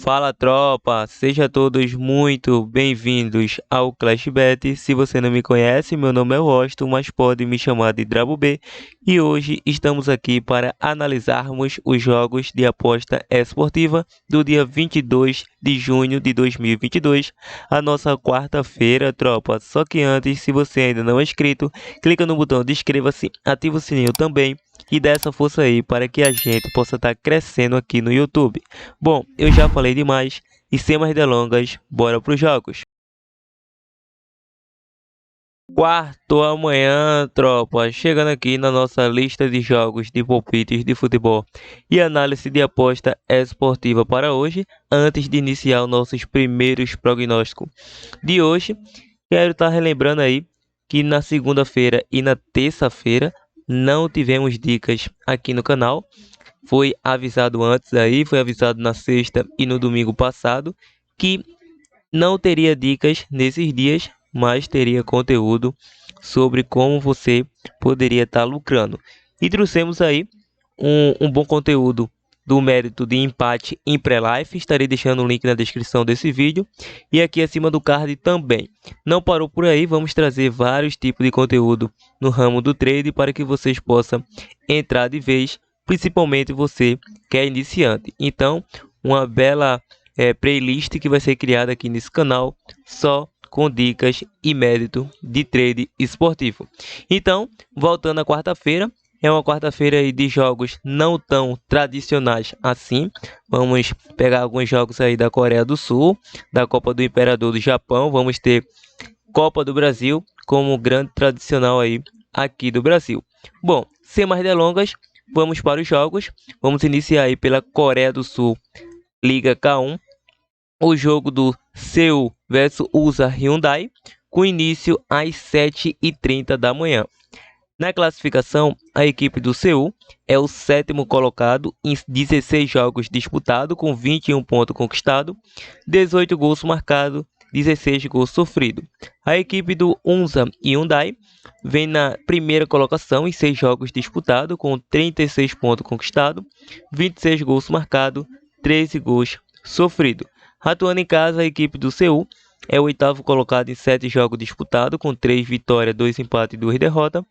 Fala tropa, sejam todos muito bem-vindos ao ClashBet. Se você não me conhece, meu nome é Washington, mas pode me chamar de Drabo B. E hoje estamos aqui para analisarmos os jogos de aposta esportiva do dia 22 de junho de 2022, a nossa quarta-feira, tropa. Só que antes, se você ainda não é inscrito, clica no botão de inscreva-se, ativa o sininho também e dá essa força aí para que a gente possa estar crescendo aqui no YouTube. Bom, eu já falei demais e sem mais delongas, bora para os jogos. Quarto amanhã, tropa, chegando aqui na nossa lista de jogos de palpites de futebol e análise de aposta esportiva para hoje, antes de iniciar os nossos primeiros prognósticos de hoje. Quero estar relembrando aí que na segunda-feira e na terça-feira não tivemos dicas aqui no canal. Foi avisado antes aí, foi avisado na sexta e no domingo passado que não teria dicas nesses dias, mas teria conteúdo sobre como você poderia estar lucrando. E trouxemos aí um bom conteúdo do mérito de empate em pré-life. Estarei deixando o link na descrição desse vídeo e aqui acima do card também. Não parou por aí, vamos trazer vários tipos de conteúdo no ramo do trade para que vocês possam entrar de vez, principalmente você que é iniciante. Então, uma bela playlist que vai ser criada aqui nesse canal só com dicas e mérito de trade esportivo. Então, voltando à quarta-feira, é uma quarta-feira de jogos não tão tradicionais assim. Vamos pegar alguns jogos aí da Coreia do Sul, da Copa do Imperador do Japão. Vamos ter Copa do Brasil como grande tradicional aí aqui do Brasil. Bom, sem mais delongas, vamos para os jogos. Vamos iniciar aí pela Coreia do Sul, Liga K1. O jogo do Seul versus USA Hyundai, com início às 7h30 da manhã. Na classificação, a equipe do Seul é o sétimo colocado em 16 jogos disputados, com 21 pontos conquistados, 18 gols marcados, 16 gols sofridos. A equipe do USA Hyundai vem na primeira colocação em 6 jogos disputados, com 36 pontos conquistados, 26 gols marcados, 13 gols sofridos. Atuando em casa, a equipe do Seul é o oitavo colocado em 7 jogos disputados, com 3 vitórias, 2 empates e 2 derrotas,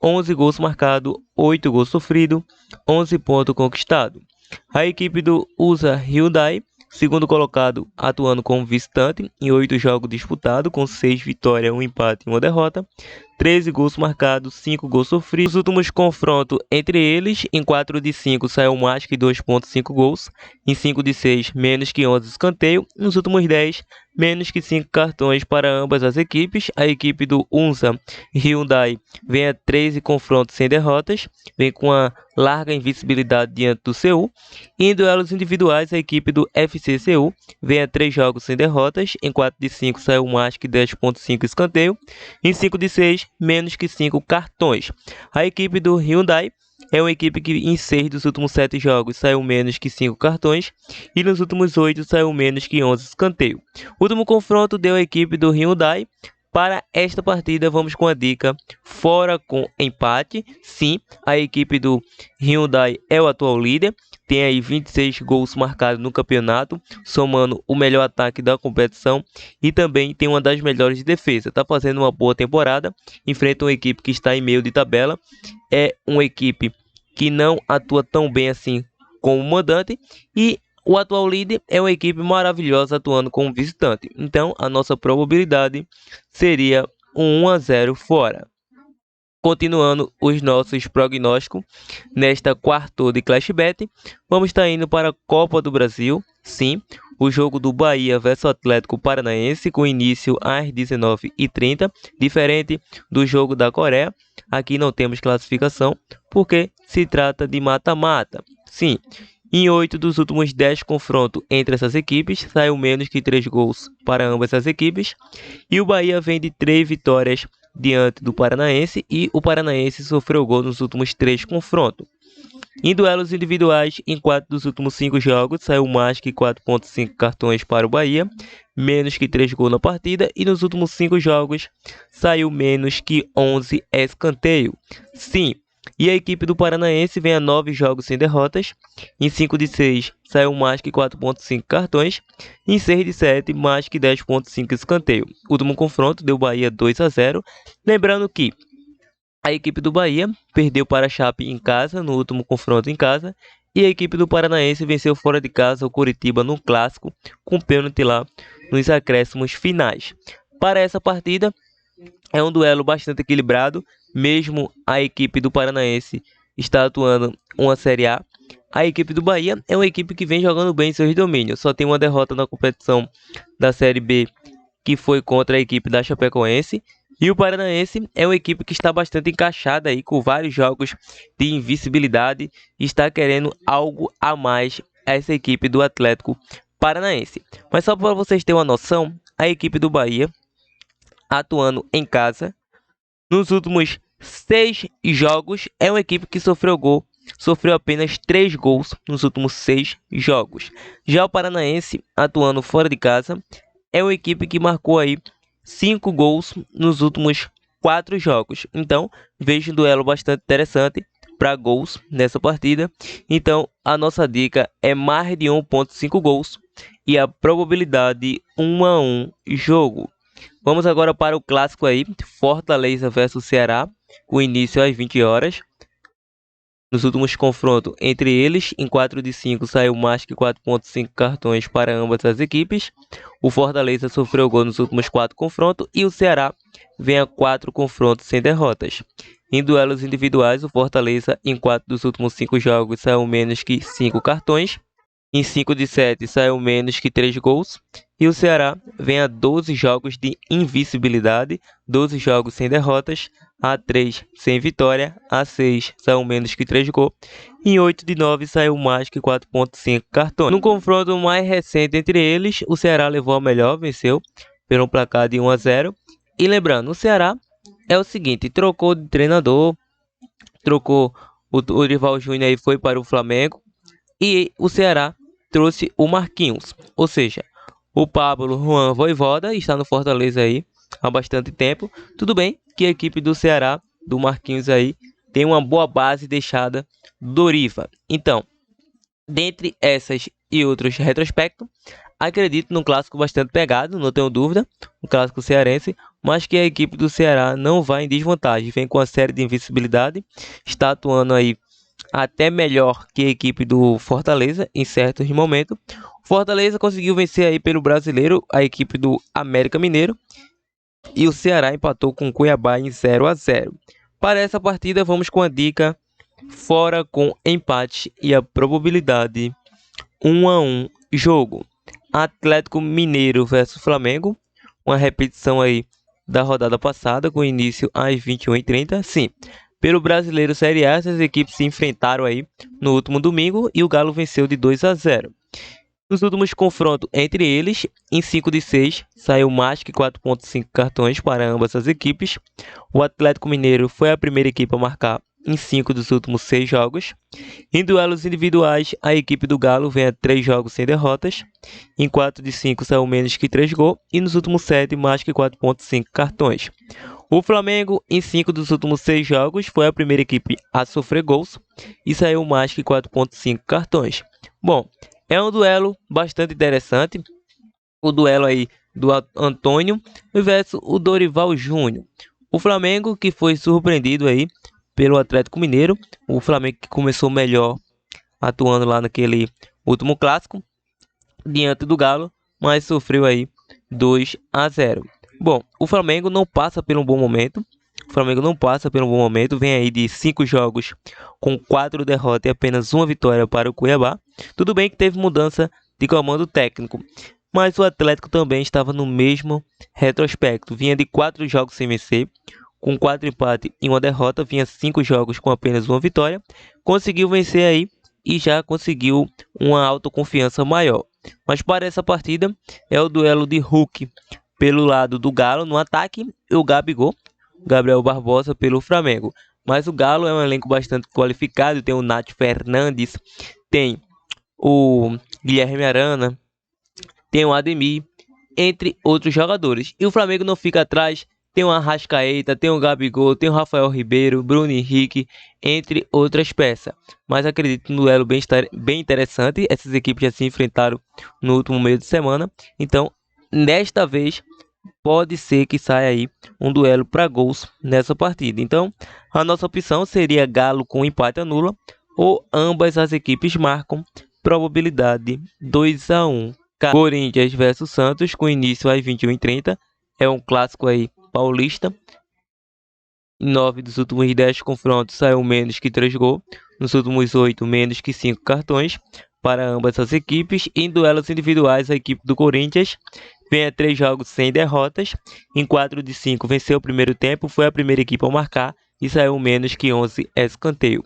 11 gols marcados, 8 gols sofridos, 11 pontos conquistados. A equipe do USA Hyundai, segundo colocado, atuando como visitante em 8 jogos disputados, com 6 vitórias, 1 empate e 1 derrota, 13 gols marcados, 5 gols sofridos. Os últimos confrontos entre eles, em 4 de 5 saiu mais que 2,5 gols, em 5 de 6 menos que 11 escanteio, nos últimos 10 menos que 5 cartões para ambas as equipes. A equipe do USA Hyundai vem a 13 confrontos sem derrotas, vem com a larga invencibilidade diante do Seul. E em duelos individuais, a equipe do FC Seul vem a 3 jogos sem derrotas, em 4 de 5 saiu mais que 10,5 escanteio, em 5 de 6 menos que 5 cartões. A equipe do Hyundai é uma equipe que em 6 dos últimos 7 jogos saiu menos que 5 cartões e nos últimos 8 saiu menos que 11 escanteios. O último confronto deu a equipe do Hyundai. Para esta partida, vamos com a dica fora com empate. Sim, a equipe do Hyundai é o atual líder, tem aí 26 gols marcados no campeonato, somando o melhor ataque da competição e também tem uma das melhores de defesa. Está fazendo uma boa temporada, enfrenta uma equipe que está em meio de tabela, é uma equipe que não atua tão bem assim como o mandante e o atual líder é uma equipe maravilhosa atuando como visitante. Então, a nossa probabilidade seria um 1-0 fora. Continuando os nossos prognósticos nesta quarta de ClashBet, vamos estar indo para a Copa do Brasil. Sim, o jogo do Bahia versus Atlético Paranaense, com início às 19h30. Diferente do jogo da Coreia, aqui não temos classificação, porque se trata de mata-mata. Sim, em 8 dos últimos 10 confrontos entre essas equipes, saiu menos que 3 gols para ambas as equipes. E o Bahia vem de 3 vitórias diante do Paranaense e o Paranaense sofreu gol nos últimos 3 confrontos. Em duelos individuais, em 4 dos últimos 5 jogos, saiu mais que 4,5 cartões para o Bahia, menos que 3 gols na partida, e nos últimos 5 jogos, saiu menos que 11 escanteio. Sim, E a equipe do Paranaense vem a 9 jogos sem derrotas. Em 5 de 6 saiu mais que 4,5 cartões. Em 6 de 7, mais que 10,5 escanteio. O último confronto deu Bahia 2-0. Lembrando que a equipe do Bahia perdeu para a Chape em casa, no último confronto em casa. E a equipe do Paranaense venceu fora de casa o Coritiba no clássico, com pênalti lá nos acréscimos finais. Para essa partida, é um duelo bastante equilibrado, mesmo a equipe do Paranaense está atuando uma Série A. A equipe do Bahia é uma equipe que vem jogando bem em seus domínios, só tem uma derrota na competição da Série B, que foi contra a equipe da Chapecoense. E o Paranaense é uma equipe que está bastante encaixada aí, com vários jogos de invencibilidade, e está querendo algo a mais essa equipe do Atlético Paranaense. Mas só para vocês terem uma noção, a equipe do Bahia, atuando em casa, nos últimos 6 jogos, é uma equipe que sofreu apenas 3 gols nos últimos 6 jogos. Já o Paranaense, atuando fora de casa, é uma equipe que marcou aí 5 gols nos últimos 4 jogos. Então, vejo um duelo bastante interessante para gols nessa partida. Então, a nossa dica é mais de 1,5 gols e a probabilidade 1-1 jogo. Vamos agora para o clássico aí, Fortaleza versus Ceará, com início às 20 horas. Nos últimos confrontos entre eles, em 4 de 5 saiu mais que 4,5 cartões para ambas as equipes. O Fortaleza sofreu gol nos últimos 4 confrontos e o Ceará vem a 4 confrontos sem derrotas. Em duelos individuais, o Fortaleza em 4 dos últimos 5 jogos saiu menos que 5 cartões. Em 5 de 7 saiu menos que 3 gols. E o Ceará vem a 12 jogos de invencibilidade, 12 jogos sem derrotas, a 3 sem vitória, a 6 saiu menos que 3 gols. Em 8 de 9 saiu mais que 4,5 cartões. No confronto mais recente entre eles, o Ceará levou a melhor, venceu pelo um placar de 1-0. E lembrando, o Ceará é o seguinte, trocou de treinador, trocou o Rival Júnior e foi para o Flamengo. E o Ceará trouxe o Marquinhos, ou seja, o Pablo Juan Voivoda está no Fortaleza aí há bastante tempo. Tudo bem que a equipe do Ceará, do Marquinhos aí, tem uma boa base deixada do Doriva. Então, dentre essas e outros retrospectos, acredito num clássico bastante pegado, não tenho dúvida, um clássico cearense, mas que a equipe do Ceará não vai em desvantagem, vem com a série de invencibilidade, está atuando aí até melhor que a equipe do Fortaleza em certos momentos. O Fortaleza conseguiu vencer aí pelo Brasileiro a equipe do América Mineiro e o Ceará empatou com o Cuiabá em 0-0. Para essa partida vamos com a dica fora com empate e a probabilidade 1-1 jogo. Atlético Mineiro versus Flamengo, uma repetição aí da rodada passada com início às 21h30. Sim, pelo Brasileiro Série A, essas equipes se enfrentaram aí no último domingo e o Galo venceu de 2-0. Nos últimos confrontos entre eles, em 5 de 6, saiu mais que 4,5 cartões para ambas as equipes. O Atlético Mineiro foi a primeira equipe a marcar em 5 dos últimos 6 jogos. Em duelos individuais, a equipe do Galo vem a 3 jogos sem derrotas. Em 4 de 5 saiu menos que 3 gols e nos últimos 7 mais que 4,5 cartões. O Flamengo, em 5 dos últimos 6 jogos, foi a primeira equipe a sofrer gols e saiu mais que 4,5 cartões. Bom, é um duelo bastante interessante, o duelo aí do Antônio versus o Dorival Júnior. O Flamengo que foi surpreendido aí pelo Atlético Mineiro, o Flamengo que começou melhor atuando lá naquele último clássico, diante do Galo, mas sofreu aí 2-0. Bom, o Flamengo não passa por um bom momento. O Flamengo não passa por um bom momento. Vem aí de 5 jogos com 4 derrotas e apenas uma vitória para o Cuiabá. Tudo bem que teve mudança de comando técnico, mas o Atlético também estava no mesmo retrospecto. Vinha de 4 jogos sem vencer, com 4 empates e uma derrota. Vinha 5 jogos com apenas uma vitória. Conseguiu vencer aí e já conseguiu uma autoconfiança maior. Mas para essa partida é o duelo de Hulk pelo lado do Galo no ataque e o Gabigol, Gabriel Barbosa, pelo Flamengo. Mas o Galo é um elenco bastante qualificado, tem o Nath Fernandes, tem o Guilherme Arana, tem o Ademir, entre outros jogadores. E o Flamengo não fica atrás, tem o Arrascaeta, tem o Gabigol, tem o Rafael Ribeiro, Bruno Henrique, entre outras peças. Mas acredito no duelo bem interessante. Essas equipes já se enfrentaram no último meio de semana. Então, desta vez, pode ser que saia aí um duelo para gols nessa partida. Então, a nossa opção seria Galo com empate anula ou ambas as equipes marcam, probabilidade 2-1. Corinthians versus Santos com início às 21h30. É um clássico aí paulista. Em 9 dos últimos 10 confrontos saiu menos que 3 gols. Nos últimos 8, menos que 5 cartões para ambas as equipes. Em duelos individuais, a equipe do Corinthians vem a 3 jogos sem derrotas. Em 4 de 5 venceu o primeiro tempo, foi a primeira equipe a marcar e saiu menos que 11 escanteio.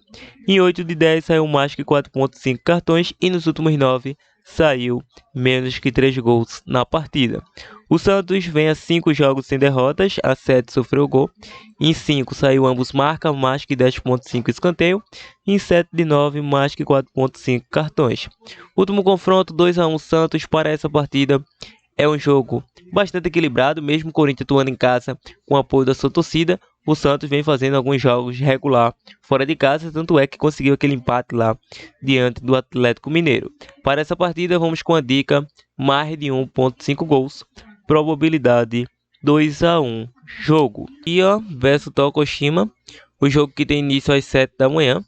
Em 8 de 10 saiu mais que 4.5 cartões e nos últimos 9 saiu menos que 3 gols na partida. O Santos vem a 5 jogos sem derrotas, a 7 sofreu gol. Em 5 saiu ambos marca, mais que 10.5 escanteio. Em 7 de 9, mais que 4.5 cartões. Último confronto, 2-1 Santos para essa partida. É um jogo bastante equilibrado, mesmo o Corinthians atuando em casa com o apoio da sua torcida. O Santos vem fazendo alguns jogos regular fora de casa, tanto é que conseguiu aquele empate lá diante do Atlético Mineiro. Para essa partida, vamos com a dica mais de 1.5 gols, probabilidade 2-1 jogo. Ia versus Tokushima, o jogo que tem início às 7 da manhã.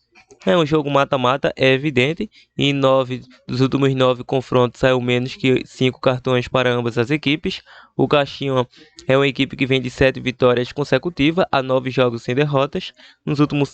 É um jogo mata-mata, é evidente. Em 9 dos últimos 9 confrontos saiu menos que 5 cartões para ambas as equipes. O Kashima é uma equipe que vem de 7 vitórias consecutivas a 9 jogos sem derrotas.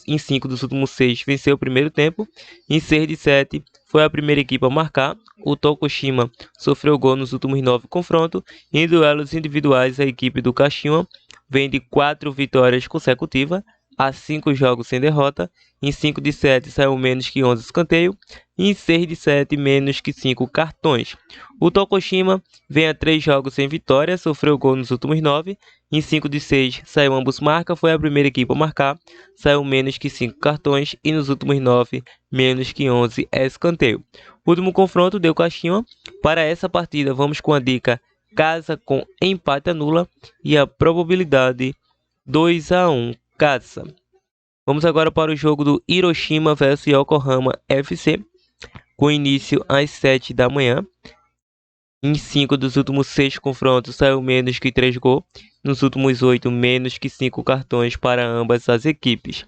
Em 5 dos últimos 6 venceu o primeiro tempo. Em 6 de 7 foi a primeira equipe a marcar. O Tokushima sofreu gol nos últimos 9 confrontos. Em duelos individuais, a equipe do Kashima vem de 4 vitórias consecutivas a 5 jogos sem derrota. Em 5 de 7 saiu menos que 11 escanteio. Em 6 de 7 menos que 5 cartões. O Tokushima vem a 3 jogos sem vitória, sofreu gol nos últimos 9. Em 5 de 6 saiu ambos marca, foi a primeira equipe a marcar, saiu menos que 5 cartões e nos últimos 9 menos que 11 escanteio. O último confronto deu Kashima. Para essa partida vamos com a dica casa com empate anula e a probabilidade 2-1 casa. Vamos agora para o jogo do Hiroshima vs Yokohama FC, com início às 7 da manhã. Em 5 dos últimos 6 confrontos saiu menos que 3 gols. Nos últimos 8, menos que 5 cartões para ambas as equipes.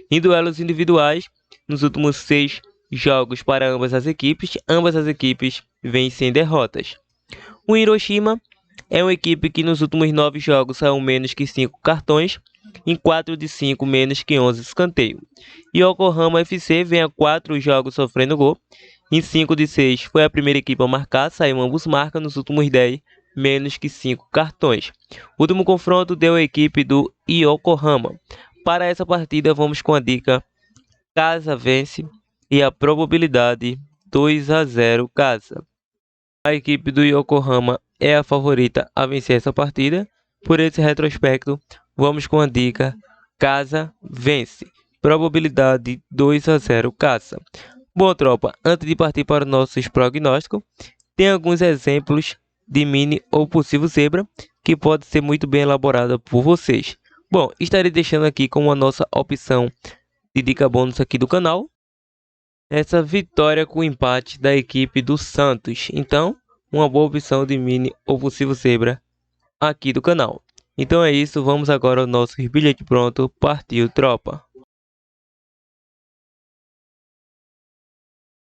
Em duelos individuais, nos últimos 6 jogos para ambas as equipes vêm sem derrotas. O Hiroshima é uma equipe que nos últimos 9 jogos saiu menos que 5 cartões. Em 4 de 5, menos que 11 escanteio. Yokohama FC vem a 4 jogos sofrendo gol. Em 5 de 6 foi a primeira equipe a marcar, saiu ambos marca. Nos últimos 10, menos que 5 cartões. O último confronto deu a equipe do Yokohama. Para essa partida vamos com a dica casa vence e a probabilidade 2-0 casa. A equipe do Yokohama é a favorita a vencer essa partida. Por esse retrospecto, vamos com a dica casa vence, probabilidade 2-0 casa. Bom, tropa, antes de partir para os nossos prognósticos, tem alguns exemplos de mini ou possível zebra que pode ser muito bem elaborada por vocês. Bom, estarei deixando aqui como a nossa opção de dica bônus aqui do canal essa vitória com empate da equipe do Santos. Então, uma boa opção de mini ou possível zebra aqui do canal. Então é isso, vamos agora ao nosso bilhete pronto, partiu tropa!